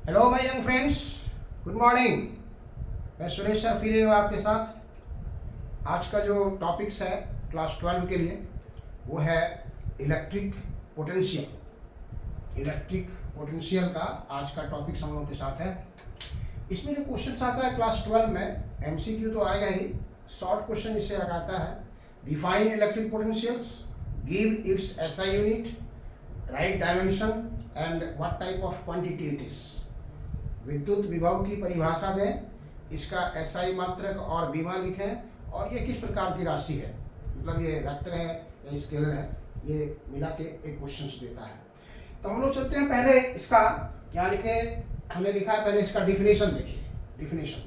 Hello my young friends, good morning. मैं Suresh sir फिर हूँ आपके साथ। आज का जो टॉपिक्स है क्लास 12 के लिए वो है इलेक्ट्रिक पोटेंशियल। इलेक्ट्रिक पोटेंशियल का आज का टॉपिक्स हम लोगों के साथ है। इसमें जो क्वेश्चन आता है क्लास 12 में, एमसीक्यू तो आएगा ही, शॉर्ट क्वेश्चन इससे आता है। Define electric potentials, give its SI unit, right dimension and what type of quantity it is. विद्युत विभव की परिभाषा दें, इसका एसआई मात्रक और बीमा लिखें और ये किस प्रकार की राशि है, मतलब ये वेक्टर है या स्केलर है, ये मिला के एक क्वेश्चन देता है। तो हम लोग चलते हैं पहले इसका क्या लिखे, हमने लिखा है पहले इसका डिफिनेशन देखिए। डिफिनेशन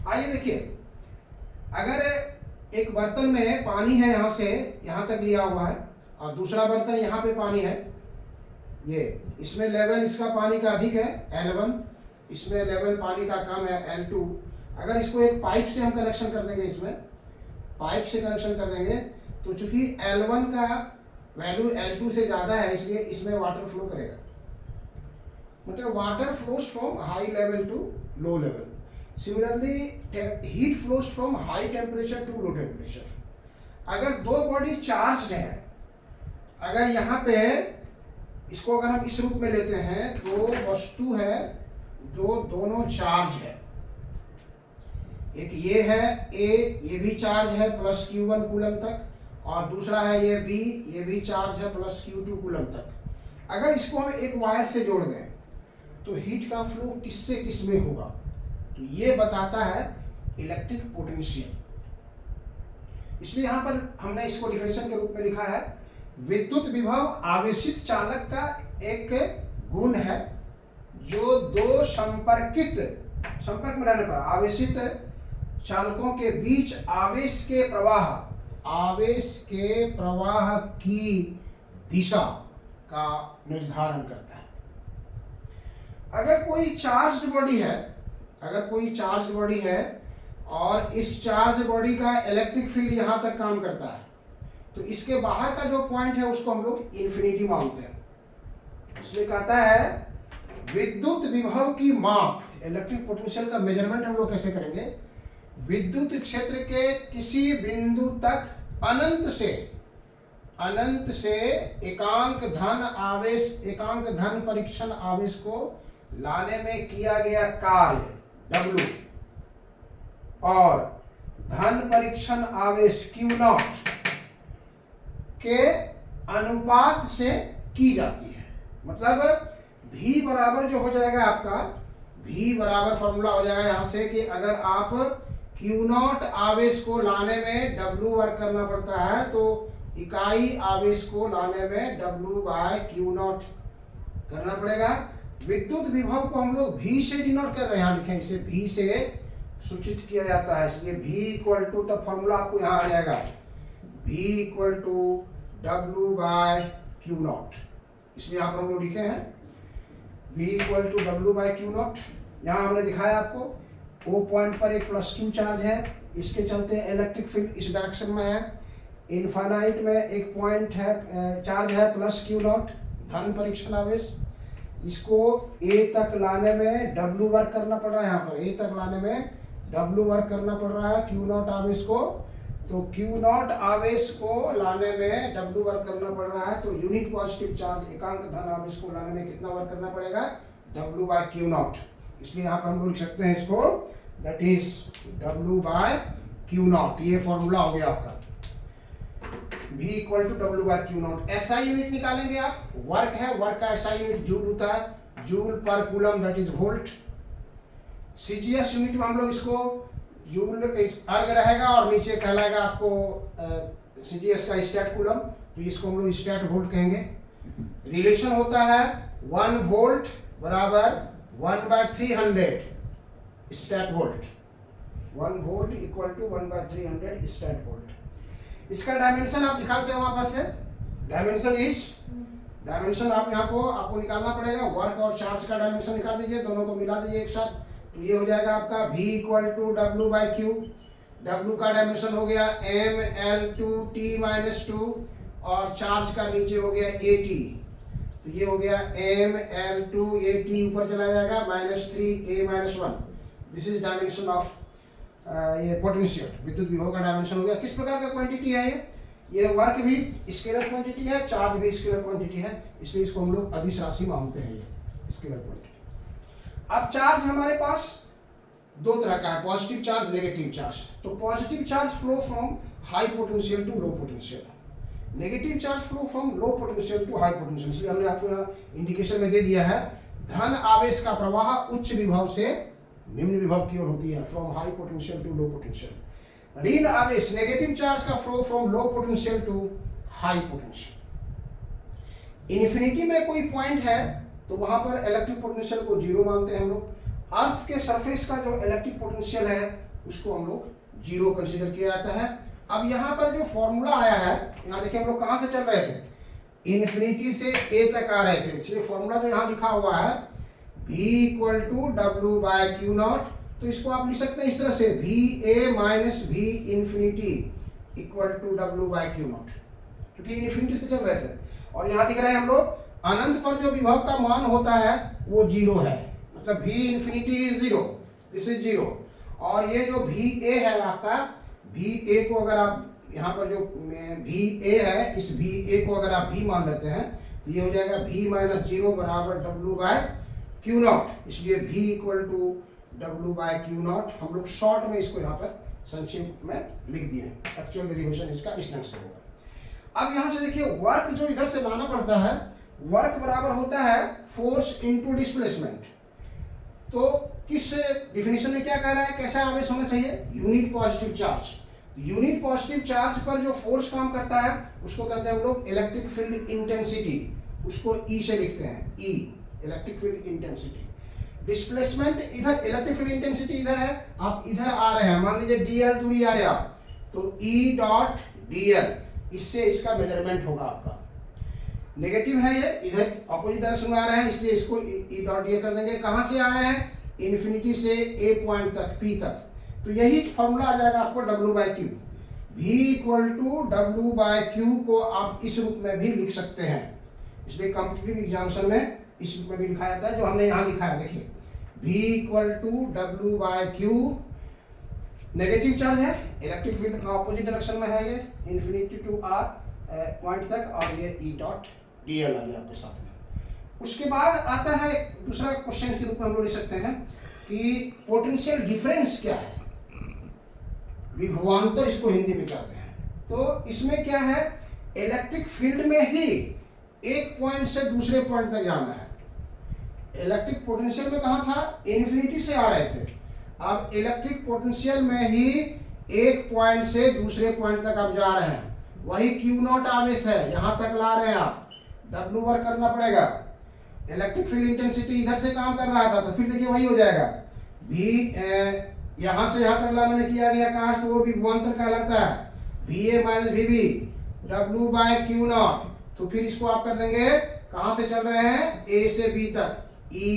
आइए देखिए, अगर एक बर्तन में पानी है, यहाँ से यहाँ तक लिया हुआ है और दूसरा बर्तन यहाँ पे पानी है, ये इसमें लेवल इसका पानी का अधिक है L1, इसमें लेवल पानी का कम है L2। अगर इसको एक पाइप से हम कनेक्शन कर देंगे, इसमें पाइप से कनेक्शन कर देंगे तो चूंकि L1 का वैल्यू L2 से ज़्यादा है, इसलिए इसमें वाटर फ्लो करेगा। मतलब water flows from high level to low level. Similarly heat flows from high temperature to low temperature. अगर दो बॉडी चार्ज है, अगर यहाँ पे इसको अगर हम इस रूप में लेते हैं, दो वस्तु है, दोनों चार्ज है, एक ये है A, ये भी चार्ज है प्लस Q1 कूलम तक, और दूसरा है ये B, ये भी चार्ज है प्लस Q2 कूलम तक। अगर इसको हम एक वायर से जोड़ दें तो हीट का फ्लो किससे किस में होगा, तो ये बताता है इलेक्ट्रिक पोटेंशियल। इसलिए यहाँ पर हमने इसको डिफिनेशन के रूप में लिखा है, विद्युत विभव आवेशित चालक का एक गुण है जो दो संपर्क में रहने पर आवेशित चालकों के बीच आवेश के प्रवाह की दिशा का निर्धारण करता है। अगर कोई चार्ज्ड बॉडी है और इस चार्ज बॉडी का इलेक्ट्रिक फील्ड यहाँ तक काम करता है, तो इसके बाहर का जो पॉइंट है उसको हम लोग इन्फिनिटी मानते हैं। इसलिए कहता है विद्युत विभव की माप, इलेक्ट्रिक पोटेंशियल का मेजरमेंट हम लोग कैसे करेंगे, विद्युत क्षेत्र के किसी बिंदु तक अनंत से एकांक धन परीक्षण आवेश को लाने में किया गया कार्य W और धन परीक्षण आवेश Q0 के अनुपात से की जाती है। मतलब V बराबर जो हो जाएगा आपका, V बराबर फॉर्मूला हो जाएगा यहाँ से कि अगर आप Q0 आवेश को लाने में W वर्क करना पड़ता है, तो इकाई आवेश को लाने में W बाय Q0 करना पड़ेगा। विद्युत विभव को हम लोग V से डिनोट कर रहे हैं, यहाँ लिखें इसे V से सूचित किया जाता है, इसलिए V इक्वल टू, तब फॉर्मूला आपको यहाँ आ जाएगा V equal to W by Q0। इसलिए यहाँ पर हम लोग लिखे हैं V equal to W by Q0। यहाँ हमने दिखाया आपको O पॉइंट पर एक प्लस Q चार्ज है, इसके चलते इलेक्ट्रिक फील्ड इस डायरेक्शन में है। इनफाइनाइट में एक पॉइंट है, चार्ज है प्लस Q0 धन परीक्षण आवेश, इसको A तक लाने में W वर्क करना पड़ रहा है। यहाँ पर A तक लाने में W वर्क करना पड़ रहा है Q0 आवेश को, तो Q0 आवेश को लाने में W वर्क करना पड़ रहा है, तो यूनिट पॉजिटिव चार्ज एकांक धन आवेश को लाने में कितना वर्क करना पड़ेगा, W बाय Q0। इसलिए यहाँ पर हम लोग लिख सकते हैं इसको, that is W by Q0। ये फॉर्मूला हो गया आपका V equal to W by Q0। SI unit निकालेंगे आप, वर्क है, वर्क का एसआई यूनिट जूल होता है, joule per coulomb that is volt. CGS unit में हम लोग इसको जूल अर्ग रहेगा और नीचे कहलाएगा आपको सीजीएस का स्टैट कूलम, तो इसको हम लोग स्टैट वोल्ट कहेंगे। रिलेशन होता है 1 वोल्ट बराबर 1/300 stat volt. 1 volt equal to 1/300 stat volt. इसका डायमेंशन आप निकालते हैं वहां पर से, डायमेंशन आप यहाँ को आपको निकालना पड़ेगा। वर्क और चार्ज का डायमेंशन निकाल दीजिए, दोनों को मिला दीजिए एक साथ, तो ये हो जाएगा आपका V equal to W by Q। W का डायमेंशन हो गया ML2T-2 और चार्ज का नीचे हो गया AT। तो ये हो गया ml2, ये t ऊपर चला जाएगा -3a-1। This is dimension of ये पोटेंशियल, विद्युत विभव का डायमेंशन हो गया। किस प्रकार का क्वांटिटी है ये वर्क भी स्केलर क्वांटिटी है, चार्ज भी स्केलर क्वांटिटी है, इसलिए इसको हम लोग अदिश राशि मानते हैं, ये स्केलर क्वांटिटी। अब चार्ज हमारे पास दो तरह का है, पॉजिटिव चार्ज, नेगेटिव चार्ज। तो positive charge flow from high potential to low potential, negative charge flow from low potential to high potential. इसलिए हमने आपको यहाँ इंडिकेशन में दे दिया है, धन आवेश का प्रवाह उच्च विभव से निम्न विभव की ओर होती है, from high potential to low potential. ऋण आवेश नेगेटिव चार्ज का flow from low potential to high potential. Infinity में कोई पॉइंट है तो वहां पर इलेक्ट्रिक पोटेंशियल को जीरो मानते हैं हम लोग। अर्थ के सरफेस का जो इलेक्ट्रिक पोटेंशियल है उसको हम लोग जीरो कंसीडर किया जाता है। अब यहाँ पर जो फॉर्मूला आया है, यहाँ देखिए हम लोग कहाँ से चल रहे थे, इन्फिनिटी से ए तक आ रहे थे, इसलिए फॉर्मूला जो यहाँ लिखा हुआ है V equal to W by Q naught, तो इसको आप लिख सकते हैं इस तरह से VA minus V infinity equal to W by Q naught, क्योंकि इन्फिनिटी से चल रहे थे। और यहाँ दिख रहे हैं हम लोग अनंत पर जो विभव का मान होता है वो जीरो है, मतलब V infinity is zero, this is zero. और ये जो VA है आपका, VA को अगर आप यहाँ पर जो VA है, इस VA को अगर आप V मान लेते हैं तो ये हो जाएगा V माइनस जीरो बराबर डब्ल्यू बाय क्यू नॉट, इसलिए V equal to W by Q naught. हम लोग शॉर्ट में इसको यहाँ पर संक्षेप में लिख दिए, एक्चुअल डेरिवेशन इसका इस ढंग से होगा। अब यहाँ से देखिए वर्क जो इधर से लाना पड़ता है, वर्क बराबर होता है फोर्स इनटू डिस्प्लेसमेंट। तो किस डिफिनेशन में क्या कह रहा है, कैसा आवेश होना चाहिए, unit positive charge. Unit positive charge पर जो फोर्स काम करता है उसको कहते हैं हम लोग इलेक्ट्रिक फील्ड इंटेंसिटी, उसको E से लिखते हैं, E electric field intensity. Displacement इधर, इलेक्ट्रिक फील्ड इंटेंसिटी इधर है, आप इधर आ रहे हैं, मान लीजिए dl दूरी आए आप, तो E डॉट dl, इससे इसका मेजरमेंट होगा आपका। नेगेटिव है ये, इधर अपोजिट डायरेक्शन में आ रहे हैं, इसलिए इसको E डॉट dl कर देंगे। कहां से आ रहे हैं, इन्फिनिटी से A पॉइंट तक, P तक, तो यही फॉर्मूला आ जाएगा आपको W by Q. V equal to W by Q को आप इस रूप में भी लिख सकते हैं, इसलिए कॉम्पिटिटिव एग्जामिनेशन में इस रूप में भी लिखा जाता है जो हमने यहाँ लिखा है। देखिए V equal to W by Q, negative charge है, इलेक्ट्रिक फील्ड का ऑपोजिट डायरेक्शन में है, ये इन्फिनिटी टू R पॉइंट तक, और ये E डॉट dl आ गया आपके साथ में। उसके बाद आता है दूसरा क्वेश्चन के रूप में हम लोग ले सकते हैं कि पोटेंशियल डिफरेंस क्या है, विभवांतर इसको हिंदी में कहते हैं। तो इसमें क्या है, इलेक्ट्रिक फील्ड में ही एक पॉइंट से दूसरे पॉइंट तक जाना है। इलेक्ट्रिक पोटेंशियल में कहा था, इन्फिनिटी से आ रहे थे, अब इलेक्ट्रिक पोटेंशियल में ही एक पॉइंट से दूसरे पॉइंट तक आप जा रहे हैं, वही क्यू नॉट आवेश है, यहां तक ला रहे हैं आप, डब्ल्यू वर्क करना पड़ेगा। इलेक्ट्रिक फील्ड इंटेंसिटी इधर से काम कर रहा था, तो फिर देखिए वही हो जाएगा, भी यहां से यहां तक लाने में किया गया कास्ट, तो वो विभवांतर कहलाता है, VA minus VB W by Q naught. तो फिर इसको आप कर देंगे, कहां से चल रहे हैं, A से B तक, E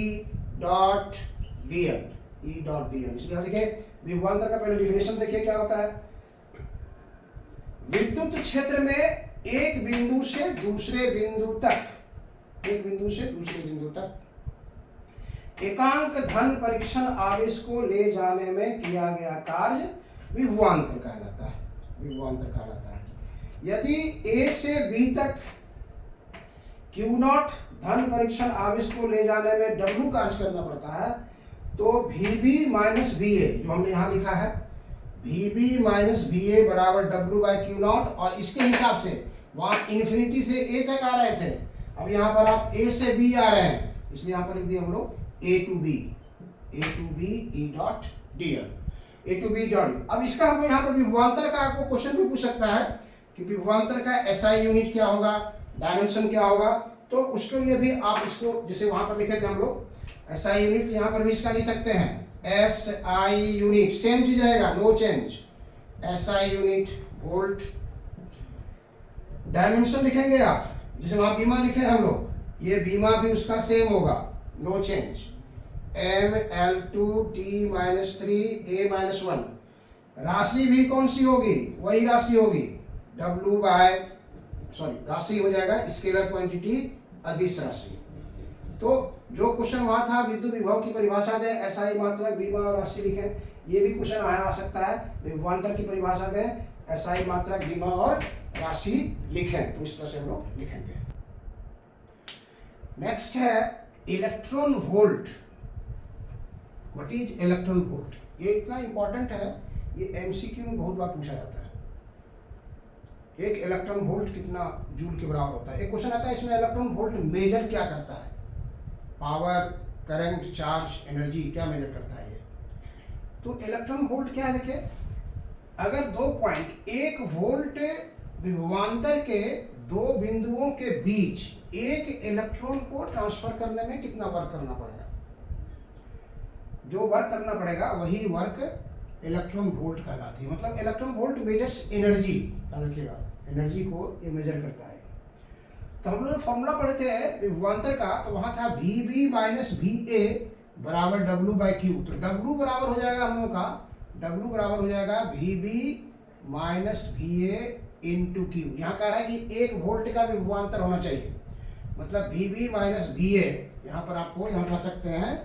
dot dl, E dot dl। इसलिए देखिए विभवांतर का पहले डिफिनेशन देखिए क्या होता है, विद्युत क्षेत्र में एक बिंदु से दूसरे बिंदु तक, एक बिंदु से दूसरे बिंदु तक एकांक धन परीक्षण आवेश को ले जाने में किया गया कार्य विभवांतर कहलाता है, विभवांतर कहलाता है। यदि A से B तक Q नॉट धन परीक्षण आवेश को ले जाने में W कार्य करना पड़ता है, तो VB माइनस VA जो हमने यहाँ लिखा है, VB माइनस VA बराबर W बाय क्यू नॉट, और इसके हिसाब से वहां इन्फिनिटी से A तक आ रहे थे, अब यहाँ पर आप A से B आ रहे हैं, इसलिए यहाँ पर लिख दिए हम लोग A to B E dot dl, A to B dot. अब इसका हमको यहाँ पर विभवांतर का आपको क्वेश्चन भी पूछ सकता है कि विभवांतर का SI यूनिट क्या होगा, डायमेंशन क्या होगा, तो उसके लिए भी आप इसको जैसे वहां पर लिखे थे हम लोग SI यूनिट, यहाँ पर भी इसका लिख सकते हैं SI यूनिट, सेम चीज रहेगा, no change, SI unit volt. Dimension लिखेंगे आप, जैसे वहां बीमा लिखे हम लोग, ये बीमा भी उसका सेम होगा, no change, ML2T minus 3A-1। राशि भी कौन सी होगी, वही राशि होगी, W बाय राशि हो जाएगा स्केलर क्वांटिटी अदिश राशि। तो जो क्वेश्चन वहां था विद्युत विभव की परिभाषा दें, एसआई मात्रक, बीमा और राशि लिखें, ये भी क्वेश्चन आ सकता है। विभवांतर की परिभाषा दें, एसआई मात्रक, बीमा और राशि लिखें। तो इस तरह से हम लोग लिखेंगे। नेक्स्ट है electron volt. What is electron volt? ये इतना इंपॉर्टेंट है, ये एमसीक्यू में बहुत बार पूछा जाता है। एक इलेक्ट्रॉन वोल्ट कितना जूल के बराबर होता है? एक क्वेश्चन आता है इसमें, इलेक्ट्रॉन वोल्ट मेजर क्या करता है? पावर, करंट, चार्ज, एनर्जी क्या मेजर करता है ये? तो इलेक्ट्रॉन वोल्ट क्या है? देखिए, अगर 2 पॉइंट 1 वोल्ट विभवांतर के 2 बिंदुओं के बीच एक इलेक्ट्रॉन को ट्रांसफर करने में कितना वर्क करना पड़ेगा? जो वर्क करना पड़ेगा वही वर्क इलेक्ट्रॉन वोल्ट कहलाती है। मतलब इलेक्ट्रॉन वोल्ट मेजर्स एनर्जी, रखिएगा, एनर्जी को ये मेजर करता है। तो हम लोग फॉर्मूला पढ़े थे विभवांतर का, तो वहां था VB माइनस VA बराबर W/Q। तो W बराबर हो जाएगा हम लोग का, W बराबर हो जाएगा VB minus VA into Q। यहाँ कह रहा है कि 1 वोल्ट का विभवांतर होना चाहिए, मतलब VB माइनस VA। यहाँ पर आपको यहाँ कह सकते हैं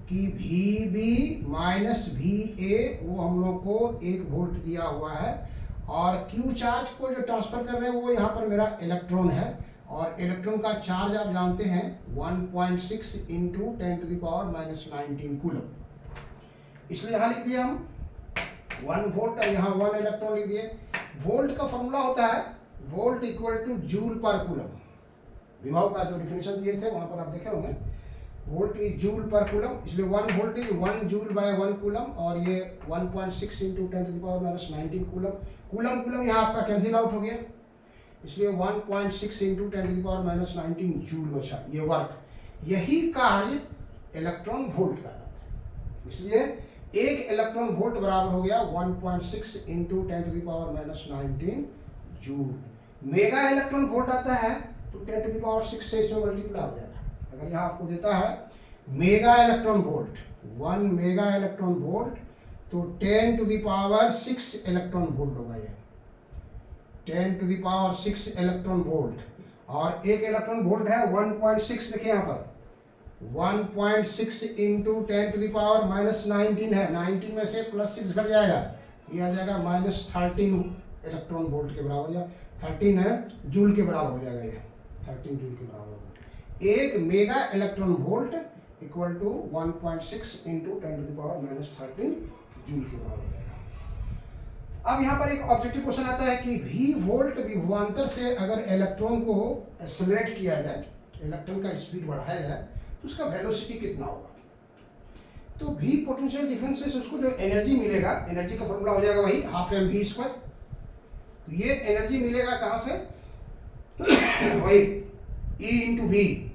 कि VB माइनस VA वो हम लोग को 1 वोल्ट दिया हुआ है, और Q चार्ज को जो ट्रांसफर कर रहे हैं वो यहाँ पर मेरा इलेक्ट्रॉन है, और इलेक्ट्रॉन का चार्ज आप जानते हैं 1.6 इंटू 10⁻⁻19 कूलम। इसलिए यहाँ लिख दिया हम 1 वोल्ट, यहाँ 1 इलेक्ट्रॉन लिख दिए। वोल्ट का फॉर्मूला होता है volt equal two joule per coulomb. विभव का जो डिफिनेशन दिए थे वहां पर आप देखे होंगे, volt is joule per coulomb, इसलिए 1 volt is 1 joule by 1 coulomb, और ये 1.6 इंटू 10⁻⁻19 कूलम। कूलम कूलम यहाँ आपका कैंसिल आउट हो गया, इसलिए 1.6 इंटू 10⁻⁻19 जूल बचा। ये वर्क, यही कार्य इलेक्ट्रॉन वोल्ट का है। इसलिए 1 इलेक्ट्रॉन वोल्ट बराबर हो गया 1.6 into 10⁻⁻19 joule. Mega electron volt आता है तो 10⁻6 से इसमें मल्टीप्लाई हो जाएगा। अगर यहाँ आपको देता है mega electron volt, 1 mega electron volt, तो 10⁻6 इलेक्ट्रॉन वोल्ट होगा ये, 10⁻6 इलेक्ट्रॉन वोल्ट। और 1 इलेक्ट्रॉन वोल्ट है 1.6, देखिए यहाँ पर 1.6 इंटू 10⁻⁻19 है, 19 में से +6 घट जाएगा, ये आ जाएगा -13 इलेक्ट्रॉन वोल्ट के बराबर, या 13 है जूल के बराबर हो जाएगा, ये 13 जूल के बराबर होगा। 1 mega electron volt equal to 1.6 into 10⁻13 joule के बराबर हो जाएगा। अब यहाँ पर एक ऑब्जेक्टिव क्वेश्चन आता है कि V वोल्ट विभवांतर से अगर इलेक्ट्रॉन को एक्सेलरेट किया जाए, इलेक्ट्रॉन का स्पीड बढ़ाया जाए, तो उसका वेलोसिटी कितना होगा? तो V पोटेंशियल डिफरेंस से उसको जो एनर्जी मिलेगा, एनर्जी का फॉर्मूला हो जाएगा वही 12mv²। तो ये एनर्जी मिलेगा कहाँ से? वही E into V,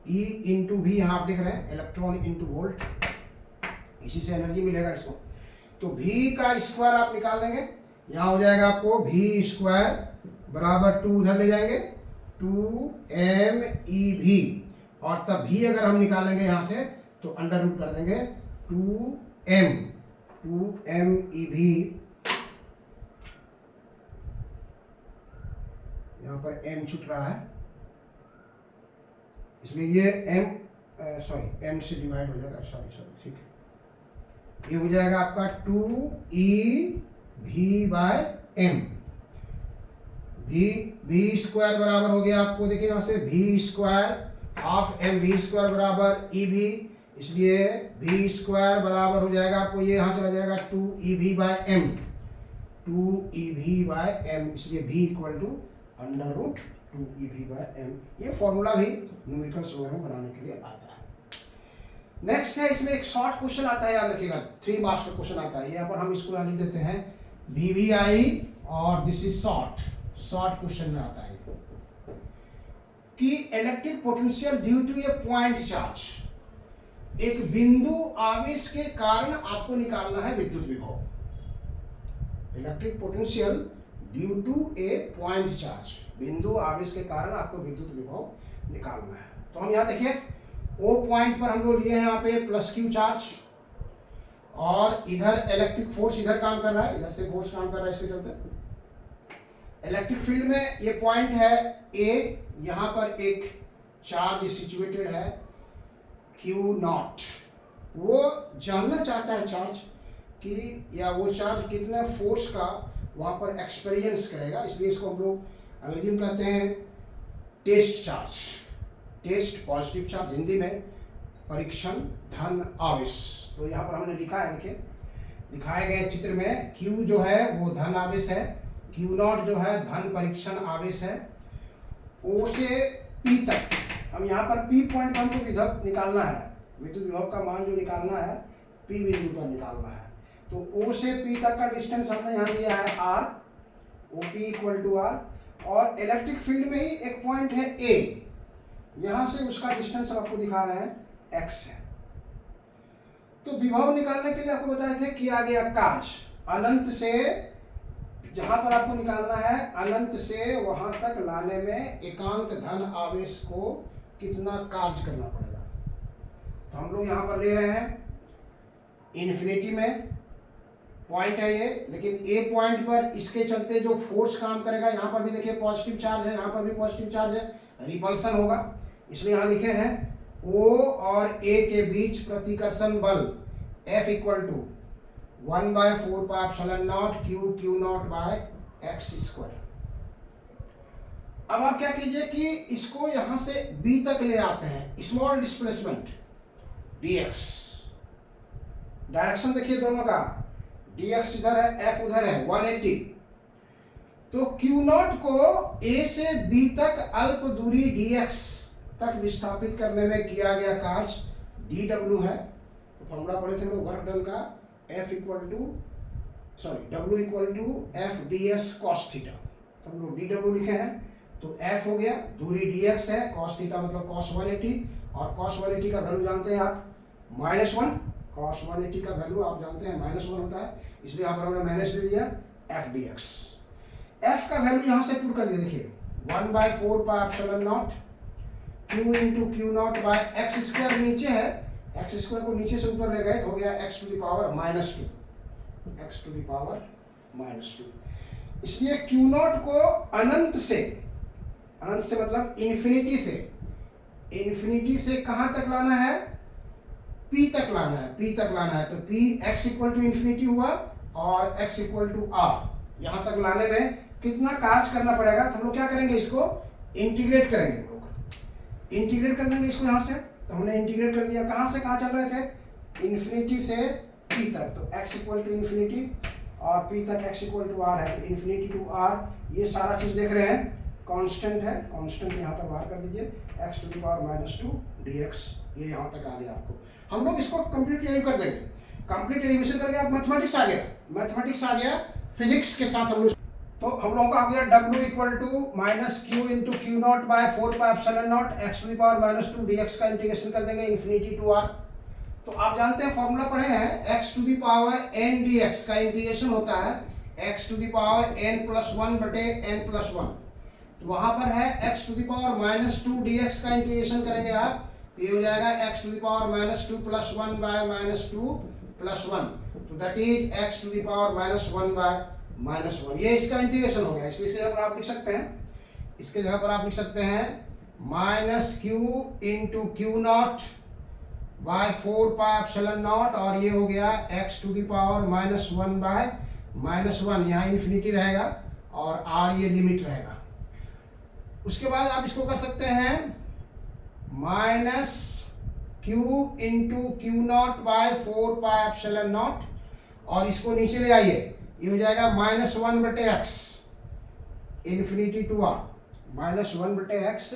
E into V, यहाँ आप देख रहे हैं इलेक्ट्रॉन इंटू वोल्ट, इसी से एनर्जी मिलेगा इसको। तो V का स्क्वायर आप निकाल देंगे, यहाँ हो जाएगा आपको V² बराबर 2 उधर ले जाएंगे 2mEV, और तब V अगर हम निकालेंगे यहाँ से तो अंडर रूट कर देंगे 2mEV। यहाँ पर m छूट रहा है, इसलिए ये m से डिवाइड हो जाएगा, सॉरी ठीक है, ये हो जाएगा आपका 2eV/m। V² बराबर हो गया आपको, देखिए यहाँ से V² 12mv² बराबर EV, इसलिए V² बराबर हो जाएगा आपको, ये यहाँ चला जाएगा 2eV/m, 2eV/m, इसलिए V equal to under root 2eV/m। ये फॉर्मूला भी न्यूमेरिकल्स वगैरह बनाने के लिए आता है। नेक्स्ट है, इसमें एक शॉर्ट क्वेश्चन आता है, याद रखिएगा 3 मार्क्स का क्वेश्चन आता है। यहाँ पर हम इसको लिख देते हैं VVI, और दिस इज शॉर्ट क्वेश्चन में आता है कि electric potential due to a point charge, एक बिंदु आवेश के कारण आपको निकालना है विद्युत विभव। Electric potential due to a point charge, बिंदु आवेश के कारण आपको विद्युत विभव निकालना है। तो हम यहाँ देखिए O पॉइंट पर हम लोग लिए हैं यहाँ पे +Q चार्ज, और इधर इलेक्ट्रिक फोर्स इधर काम कर रहा है, इधर से फोर्स काम कर रहा है, इसके चलते इलेक्ट्रिक फील्ड में ये पॉइंट है A, यहाँ पर एक चार्ज सिचुएटेड है क्यू नॉट, वो जानना चाहता है चार्ज कि या वो चार्ज कितने फोर्स का वहाँ पर एक्सपीरियंस करेगा, इसलिए इसको हम लोग अंग्रेजी में कहते हैं test charge. Test positive charge, Hindi में परीक्षण धन आवेश। तो यहाँ पर हमने लिखा है, देखिए दिखाए गए चित्र में Q जो है वो धन आवेश है, Q नॉट जो है धन परीक्षण आवेश है। O से P तक, हम यहाँ पर P पॉइंट पर हमको विभव निकालना है, विद्युत विभव का मान जो निकालना है P बिंदु पर निकालना है। तो O से P तक का डिस्टेंस हमने यहाँ लिया है R, OP equal to R, और इलेक्ट्रिक फील्ड में ही एक पॉइंट है A, यहाँ से उसका डिस्टेंस हम आपको दिखा रहे हैं x है। तो विभव निकालने के लिए आपको बताए थे किया गया कार्य, अनंत से जहां पर आपको निकालना है, अनंत से वहां तक लाने में एकांक धन आवेश को कितना कार्य करना पड़ेगा। तो हम लोग यहां पर ले रहे हैं इन्फिनिटी में पॉइंट है ये, लेकिन ए पॉइंट पर इसके चलते जो फोर्स काम करेगा, यहाँ पर भी देखिए पॉजिटिव चार्ज है, यहाँ पर भी पॉजिटिव चार्ज है, रिपल्सन होगा, इसलिए यहाँ लिखे हैं O और A के बीच प्रतिकर्षण बल F equal to 1/4πε0 Q naught by x square. अब आप क्या कीजिए कि इसको यहां से B तक ले आते हैं, स्मॉल डिस्प्लेसमेंट dx, डायरेक्शन देखिए दोनों का, dx इधर है F उधर है 180। तो Q नॉट को A से B तक अल्प दूरी dx तक विस्थापित करने में किया गया कार्य dw है। तो फॉर्मूला पढ़े थे लोग वर्क डन का, W equal to F D S cos theta. तो हम लोग dw लिखे हैं, तो f हो गया, दूरी dx है, cos थीटा मतलब cos 180, और cos 180 का वैल्यू जानते हैं आप -1, cos 180 का वैल्यू आप जानते हैं -1 होता है, इसलिए यहाँ पर हमने माइनस दे दिया f dx। f का वैल्यू यहाँ से पुट कर दिया, देखिए 1/4πε0 Q into Q naught by X square, नीचे है एक्स स्क्वायर को नीचे से ऊपर ले गए, हो गया x to the power -2, x to the power -2। इसलिए Q नॉट को अनंत से मतलब इन्फिनिटी से कहां तक लाना है, P तक लाना है, तो P x equal to infinity हुआ और x इक्वल टू R, यहां तक लाने में कितना कार्य करना पड़ेगा। तो हम लोग क्या करेंगे, इसको इंटीग्रेट करेंगे, इंटीग्रेट कर देंगे इसको यहाँ से। तो हमने इंटीग्रेट कर दिया, कहाँ से कहाँ चल रहे थे, इन्फिनिटी से P तक, तो x इक्वल टू इन्फिनिटी और P तक x इक्वल टू R है, तो इन्फिनिटी टू R, ये सारा चीज देख रहे हैं कांस्टेंट है, कांस्टेंट यहाँ तक बाहर कर दीजिए, x to the power -2 dx, ये यहाँ तक आ गया आपको। हम लोग इसको कंप्लीट डेरिवेशन कर देंगे, कंप्लीट डेरिवेशन करके आप मैथमेटिक्स आ गया, फिजिक्स के साथ हम लोग। तो हम लोगों का हो गया W equal to -Q into Q naught by 4πε0 x to the power -2 dx का इंटीग्रेशन कर देंगे इन्फिनिटी टू R। तो आप जानते हैं फॉर्मूला पढ़े हैं, x to the power n dx का इंटीग्रेशन होता है x to the power n+1 बटे n+1। तो वहां पर है x to the power -2 dx का इंटीग्रेशन करेंगे आप, तो ये हो जाएगा x to the power -2 + 1 by -2 + 1, तो that is x to the power -1 by -1। ये इसका इंटीग्रेशन हो गया, इसलिए इसके जगह पर आप लिख सकते हैं, -q into Q naught by 4πε0, और ये हो गया x to the power -1 by -1, यहाँ इन्फिनिटी रहेगा और r ये लिमिट रहेगा। उसके बाद आप इसको कर सकते हैं -q into Q naught by 4πε0, और इसको नीचे ले आइए, ये हो जाएगा -1 बटे x इन्फिनिटी टू r, -1 बटे x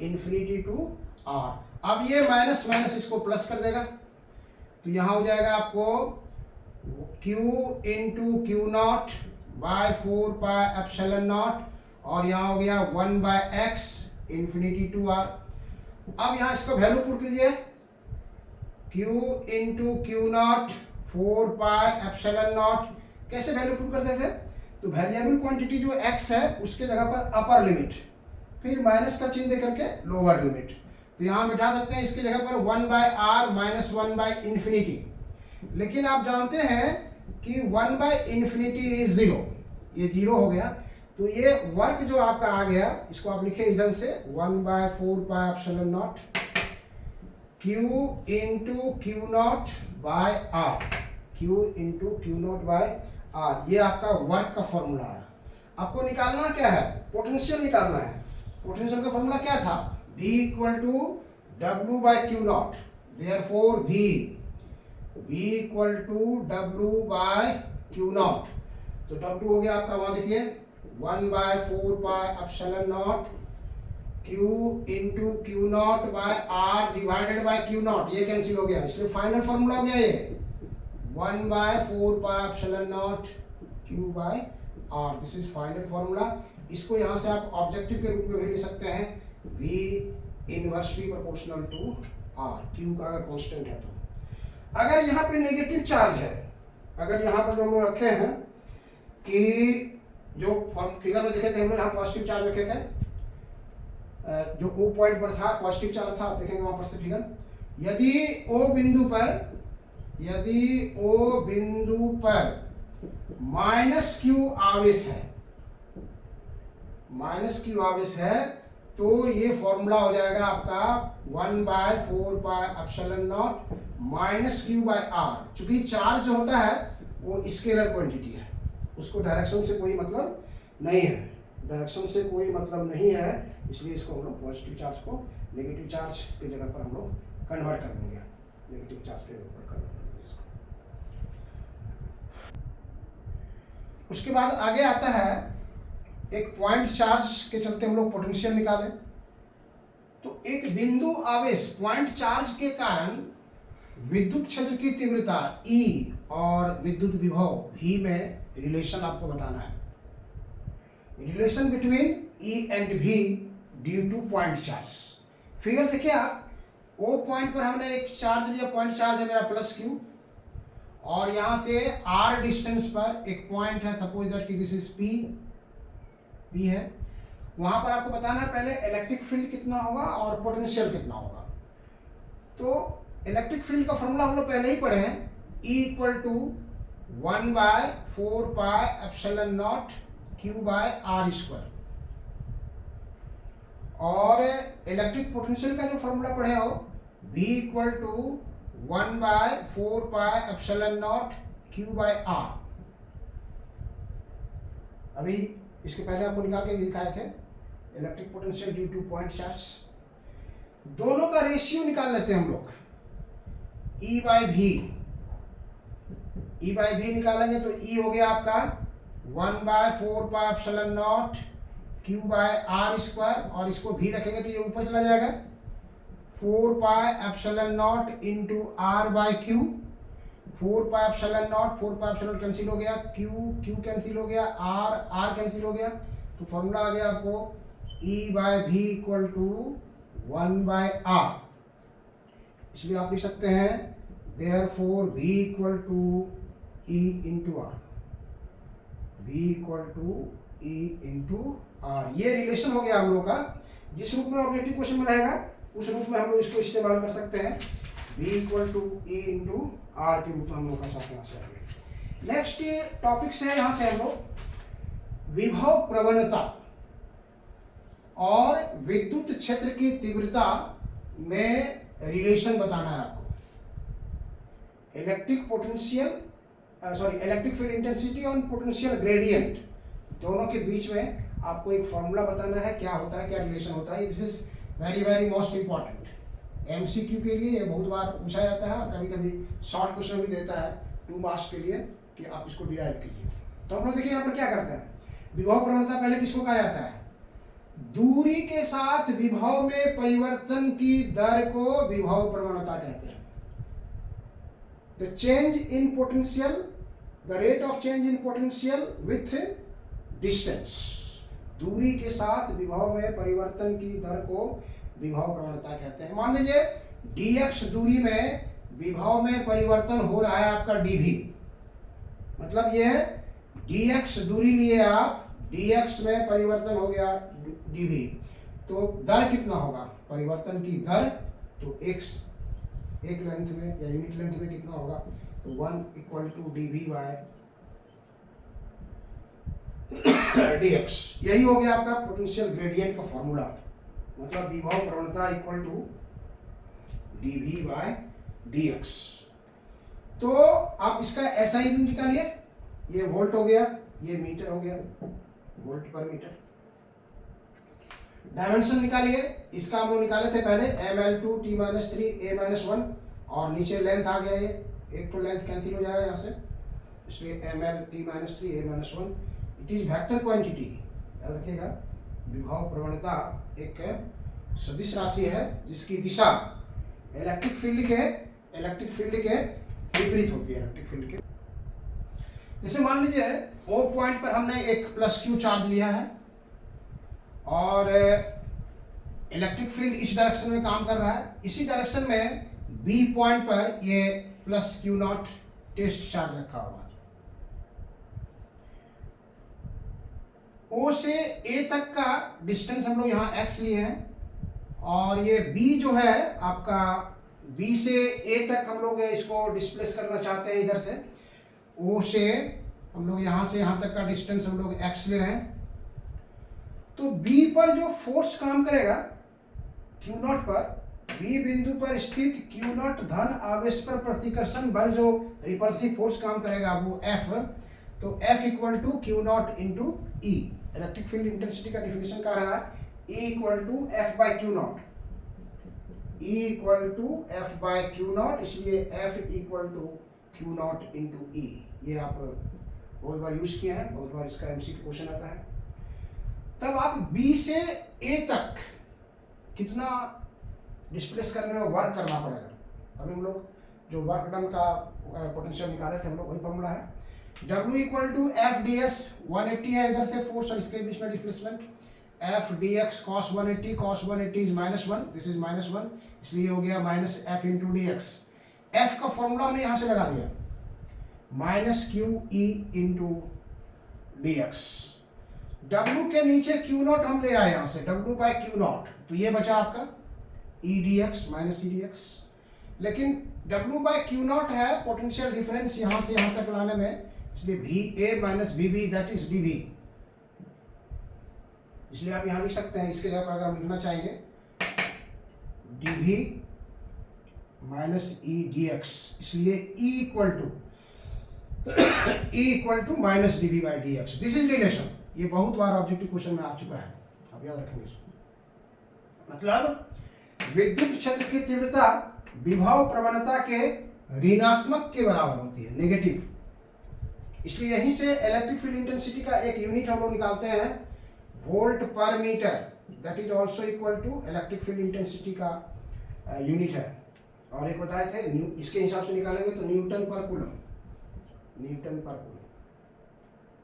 इन्फिनिटी टू r। अब ये माइनस इसको प्लस कर देगा, तो यहाँ हो जाएगा आपको q into Q naught by 4πε0, और यहाँ हो गया 1/x इन्फिनिटी टू r। अब यहाँ इसको वैल्यू पुट कीजिए, q इंटू क्यू नॉट 4πε0, कैसे वैल्यू पुट करते थे, तो वेरिएबल क्वांटिटी जो x है उसके जगह पर अपर लिमिट, फिर माइनस का चिन्ह दे करके लोअर लिमिट, तो यहाँ मिटा सकते हैं, इसके जगह पर 1/r -1/∞। लेकिन आप जानते हैं कि 1/∞ इज 0, ये 0 हो गया, तो ये वर्क जो आपका आ गया, इसको आप लिखे इस ढंग से 1/4πε0 Q into Q naught by R, Q into Q naught by R. ये आपका वर्क का फॉर्मूला है। आपको निकालना क्या है, पोटेंशियल निकालना है। पोटेंशियल का फॉर्मूला क्या था, V equal to W by Q naught, therefore V equal to W by Q naught. तो W हो गया आपका, वहां देखिए 1/4πε0 Q into Q naught by R divided by Q naught, ये कैंसिल हो गया, इसलिए फाइनल फॉर्मूला हो गया ये 1/4πε0 Q by R. This is final formula. इसको यहां से आप ऑब्जेक्टिव के रूप में भी ले सकते हैं, V inversely proportional to R, Q का अगर कांस्टेंट है तो। अगर यहाँ पे नेगेटिव चार्ज है, अगर यहाँ पर जो हम लोग रखे हैं कि जो फिगर में देखे थे हम लोग, यहाँ पॉजिटिव चार्ज रखे थे, जो O पॉइंट पर था पॉजिटिव चार्ज था, आप देखेंगे वहां पर से फिगर। यदि O बिंदु पर -Q आवेश है, -Q आवेश है, तो ये फॉर्मूला हो जाएगा आपका 1/4πε0 -Q बाय आर। चूंकि चार्ज जो होता है वो स्केलर क्वांटिटी है, उसको डायरेक्शन से कोई मतलब नहीं है, इसलिए इसको हम लोग पॉजिटिव चार्ज को नेगेटिव चार्ज की जगह पर हम लोग कन्वर्ट कर देंगे, नेगेटिव चार्ज के ऊपर कन्वर्ट कर देंगे इसको। उसके बाद आगे आता है एक पॉइंट चार्ज के चलते हम लोग पोटेंशियल निकालें। तो एक बिंदु आवेश पॉइंट चार्ज के कारण विद्युत क्षेत्र की तीव्रता E और विद्युत विभव V में रिलेशन आपको बताना है, relation between E and V due to point charge. Figure देखिए आप, O पॉइंट पर हमने एक चार्ज लिया, पॉइंट चार्ज है मेरा +Q, और यहां से R डिस्टेंस पर एक पॉइंट है, सपोज दैट कि दिस इज P है। वहां पर आपको बताना है पहले इलेक्ट्रिक फील्ड कितना होगा और पोटेंशियल कितना होगा। तो इलेक्ट्रिक फील्ड का फॉर्मूला हम लोग पहले ही पढ़े हैं, E equal to 1/4πε0 Q by R square. और इलेक्ट्रिक पोटेंशियल का जो फॉर्मूला पढ़े हो, V equal to 1/4πε0 Q by R. अभी इसके पहले आपको निकाल के दिखाए थे electric potential due to point charge. दोनों का रेशियो निकाल लेते हैं हम लोग, E बाय V निकालेंगे तो E हो गया आपका 1/4πε0 Q बाय आर स्क्वायर, और इसको V रखेंगे तो ये ऊपर चला जाएगा 4πε0 into R by Q। 4πε0 cancel हो गया, Q कैंसिल हो गया, R कैंसिल हो गया, तो फॉर्मूला आ गया आपको E by V equal to 1/R। इसलिए आप लिख सकते हैं therefore V equal to E into R, V equal to E into R। ये रिलेशन हो गया हम लोग का। जिस रूप में ऑब्जेक्टिव क्वेश्चन में रहेगा उस रूप में हम लोग इसको इस्तेमाल कर सकते हैं, V equal to E into R के रूप में हम लोग का साथ यहाँ से आगे। नेक्स्ट टॉपिक से यहाँ से हम लोग विभव प्रवणता और विद्युत क्षेत्र की तीव्रता में रिलेशन बताना है आपको। इलेक्ट्रिक फील्ड इंटेंसिटी और पोटेंशियल ग्रेडियंट दोनों के बीच में आपको एक फॉर्मूला बताना है, क्या होता है, क्या रिलेशन होता है। This is very very most important. MCQ के लिए ये बहुत बार पूछा जाता है और कभी कभी शॉर्ट क्वेश्चन भी देता है 2 मार्क्स के लिए कि आप इसको डिराइव कीजिए। तो हम लोग देखिए यहाँ पर क्या करते हैं, विभव प्रवणता पहले किसको कहा जाता है, दूरी के साथ विभव में परिवर्तन की दर को विभव प्रवणता कहते हैं। The change in potential, the rate of change in potential with distance, दूरी के साथ विभव में परिवर्तन की दर को विभव प्रवणता कहते हैं। मान लीजिए dx दूरी में विभव में परिवर्तन हो रहा है आपका dv, मतलब ये है dx दूरी लिए आप, dx में परिवर्तन हो गया dv, तो दर कितना होगा, परिवर्तन की दर, तो x एक लेंथ में या यूनिट लेंथ में कितना होगा, तो 1 equal to dv by dx। यही हो गया आपका पोटेंशियल ग्रेडियंट का फॉर्मूला, मतलब विभव प्रवणता equal to dv by dx। तो आप इसका ऐसा ही निकालिए, ये वोल्ट हो गया, ये मीटर हो गया, वोल्ट पर मीटर। डायमेंशन निकालिए, इसका हम लोग निकाले थे पहले ml2t-3 a-1, और नीचे लेंथ आ गया, ये एक तो लेंथ कैंसिल हो जाएगा यहाँ से, इसलिए ml-t-3 a-1। It is vector quantity, याद रखिएगा। विभव प्रवणता एक सदिश राशि है जिसकी दिशा इलेक्ट्रिक फील्ड के विपरीत होती है, इलेक्ट्रिक फील्ड के। जैसे मान लीजिए O पॉइंट पर हमने एक प्लस Q चार्ज लिया है और इलेक्ट्रिक फील्ड इस डायरेक्शन में काम कर रहा है, इसी डायरेक्शन में B पॉइंट पर ये प्लस Q0 टेस्ट चार्ज रखा हुआ है। O से A तक का डिस्टेंस हम लोग यहाँ x लिए हैं, और ये B जो है आपका, B से A तक हम लोग इसको डिस्प्लेस करना चाहते हैं इधर से। O से हम लोग यहाँ से यहाँ तक का डिस्टेंस हम लोग x ले रहे हैं। तो B पर जो फोर्स काम करेगा Q0 पर, B बिंदु पर स्थित Q0 धन आवेश पर प्रतिकर्षण बल जो रिपल्सिव फोर्स काम करेगा वो F। तो F equal to Q0 into E। Electric field intensity का डिफिनेशन क्या रहा है, E equal to F by Q0, E equal to F by Q0, इसलिए F equal to Q0 into E। ये आप बहुत बार यूज किए हैं, बहुत बार इसका एमसीक्यू क्वेश्चन आता है। तब आप B से A तक कितना डिस्प्लेस करने में वर्क करना पड़ेगा। अभी हम लोग जो वर्क डन का पोटेंशियल निकाले थे हम लोग, वही फॉर्मूला है। W equal to F D S, 180 है इधर से फोर्स और इसके बीच में displacement, F D X cos 180 is -1, this is -1, इसलिए हो गया minus F into D X. एफ का फॉर्मूला हमने यहाँ से लगा दिया, minus Q E into D X. W के नीचे Q0 हम ले आए यहाँ से, W बाई Q0, तो ये बचा आपका ई D x minus E D x. लेकिन W बाई Q0 है पोटेंशियल डिफरेंस यहाँ से यहाँ तक लाने में, इसलिए VA minus VB that is DV। इसलिए आप यहाँ लिख सकते हैं, इसके जगह पर अगर हम लिखना चाहेंगे DV minus E D X, इसलिए E equal to minus DV by D X. This is relation, ये बहुत बार ऑब्जेक्टिव क्वेश्चन में आ चुका है, आप याद रखेंगे इसको। मतलब विद्युत क्षेत्र की तीव्रता विभव प्रवणता के ऋणात्मक के बराबर होती है, नेगेटिव। इसलिए यहीं से इलेक्ट्रिक फील्ड इंटेंसिटी का एक यूनिट हम लोग निकालते हैं, volt per metre, that is also equal to electric field intensity का यूनिट है। और एक बताए थे इसके हिसाब से निकालेंगे तो न्यूटन पर कूलम।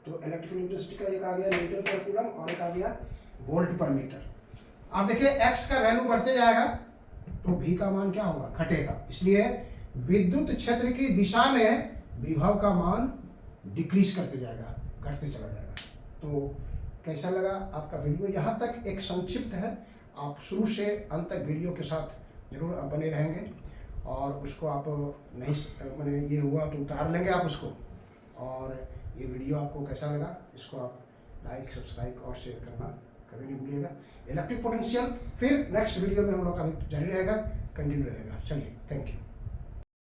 तो इलेक्ट्रिक फील्ड इंटेंसिटी का एक आ गया न्यूटन पर कूलम और एक आ गया वोल्ट पर मीटर। आप देखिए x का वैल्यू बढ़ते जाएगा तो v का मान क्या होगा, घटेगा। इसलिए विद्युत क्षेत्र की दिशा में विभव का मान डिक्रीज करते जाएगा, घटते चला जाएगा। तो कैसा लगा आपका वीडियो, यहाँ तक एक संक्षिप्त है, आप शुरू से अंत तक वीडियो के साथ जरूर आप बने रहेंगे और उसको आप नहीं मैंने ये हुआ तो उतार लेंगे आप उसको। और ये वीडियो आपको कैसा लगा, इसको आप लाइक सब्सक्राइब और शेयर करना कभी नहीं भूलिएगा। इलेक्ट्रिक पोटेंशियल फिर नेक्स्ट वीडियो में हम लोग का जारी रहेगा, कंटिन्यू रहेगा। चलिए, थैंक यू।